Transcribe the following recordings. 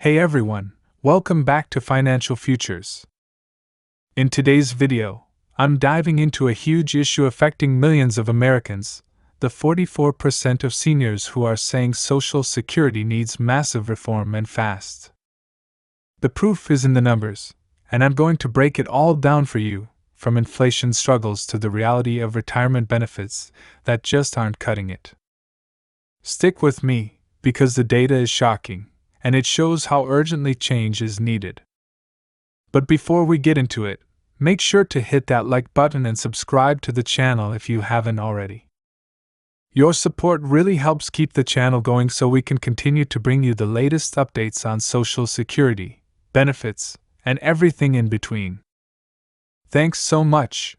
Hey everyone, welcome back to Financial Futures. In today's video, I'm diving into a huge issue affecting millions of Americans, the 44% of seniors who are saying Social Security needs massive reform and fast. The proof is in the numbers, and I'm going to break it all down for you, from inflation struggles to the reality of retirement benefits that just aren't cutting it. Stick with me, because the data is shocking, and it shows how urgently change is needed. But before we get into it, make sure to hit that like button and subscribe to the channel if you haven't already. Your support really helps keep the channel going so we can continue to bring you the latest updates on Social Security, benefits, and everything in between. Thanks so much.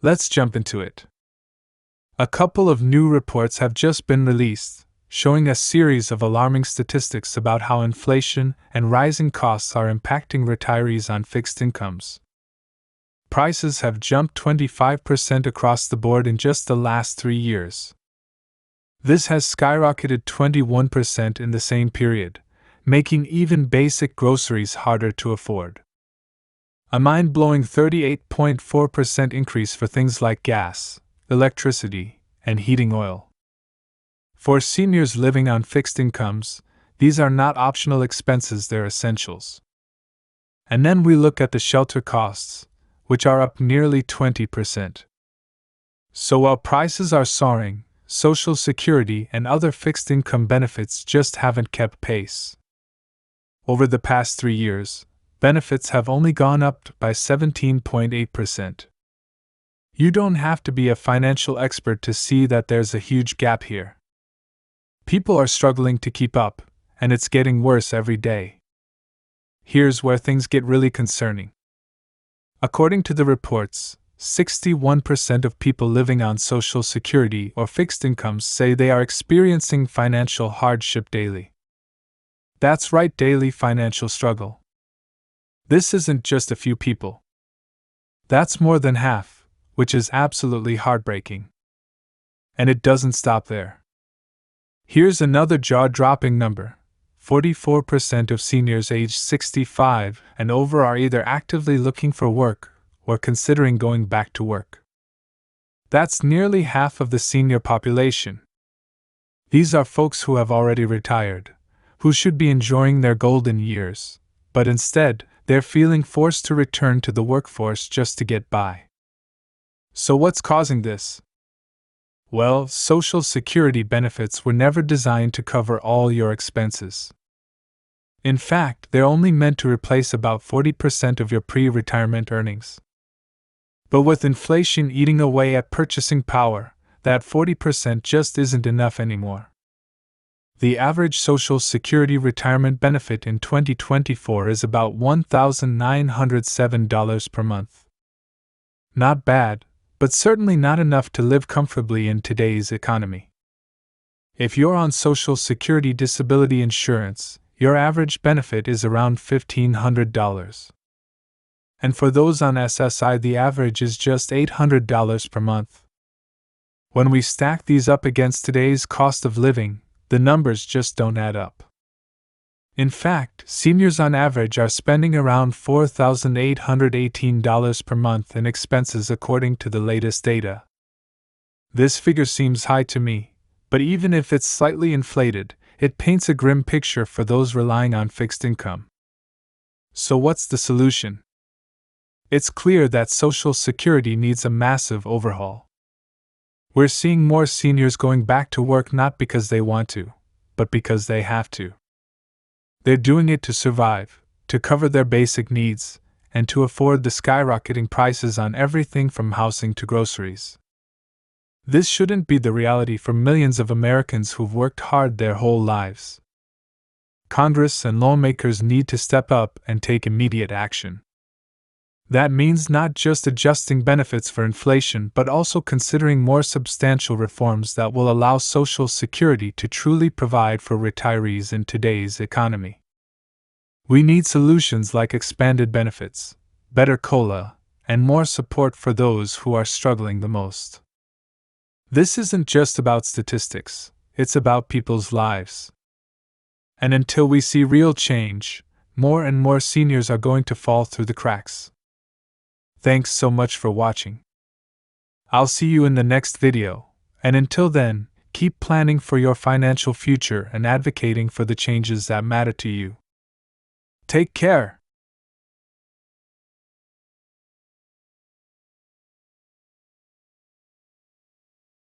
Let's jump into it. A couple of new reports have just been released, showing a series of alarming statistics about how inflation and rising costs are impacting retirees on fixed incomes. Prices have jumped 25% across the board in just the last 3 years. This has skyrocketed 21% in the same period, making even basic groceries harder to afford. A mind-blowing 38.4% increase for things like gas, electricity, and heating oil. For seniors living on fixed incomes, these are not optional expenses, they're essentials. And then we look at the shelter costs, which are up nearly 20%. So while prices are soaring, Social Security and other fixed income benefits just haven't kept pace. Over the past 3 years, benefits have only gone up by 17.8%. You don't have to be a financial expert to see that there's a huge gap here. People are struggling to keep up, and it's getting worse every day. Here's where things get really concerning. According to the reports, 61% of people living on Social Security or fixed incomes say they are experiencing financial hardship daily. That's right, daily financial struggle. This isn't just a few people. That's more than half, which is absolutely heartbreaking. And it doesn't stop there. Here's another jaw-dropping number. 44% of seniors aged 65 and over are either actively looking for work or considering going back to work. That's nearly half of the senior population. These are folks who have already retired, who should be enjoying their golden years, but instead, they're feeling forced to return to the workforce just to get by. So what's causing this? Well, Social Security benefits were never designed to cover all your expenses. In fact, they're only meant to replace about 40% of your pre-retirement earnings. But with inflation eating away at purchasing power, that 40% just isn't enough anymore. The average Social Security retirement benefit in 2024 is about $1,907 per month. Not bad, but certainly not enough to live comfortably in today's economy. If you're on Social Security disability insurance, your average benefit is around $1,500. And for those on SSI, the average is just $800 per month. When we stack these up against today's cost of living, the numbers just don't add up. In fact, seniors on average are spending around $4,818 per month in expenses according to the latest data. This figure seems high to me, but even if it's slightly inflated, it paints a grim picture for those relying on fixed income. So what's the solution? It's clear that Social Security needs a massive overhaul. We're seeing more seniors going back to work not because they want to, but because they have to. They're doing it to survive, to cover their basic needs, and to afford the skyrocketing prices on everything from housing to groceries. This shouldn't be the reality for millions of Americans who've worked hard their whole lives. Congress and lawmakers need to step up and take immediate action. That means not just adjusting benefits for inflation but also considering more substantial reforms that will allow Social Security to truly provide for retirees in today's economy. We need solutions like expanded benefits, better COLA, and more support for those who are struggling the most. This isn't just about statistics, it's about people's lives. And until we see real change, more and more seniors are going to fall through the cracks. Thanks so much for watching. I'll see you in the next video, and until then, keep planning for your financial future and advocating for the changes that matter to you. Take care.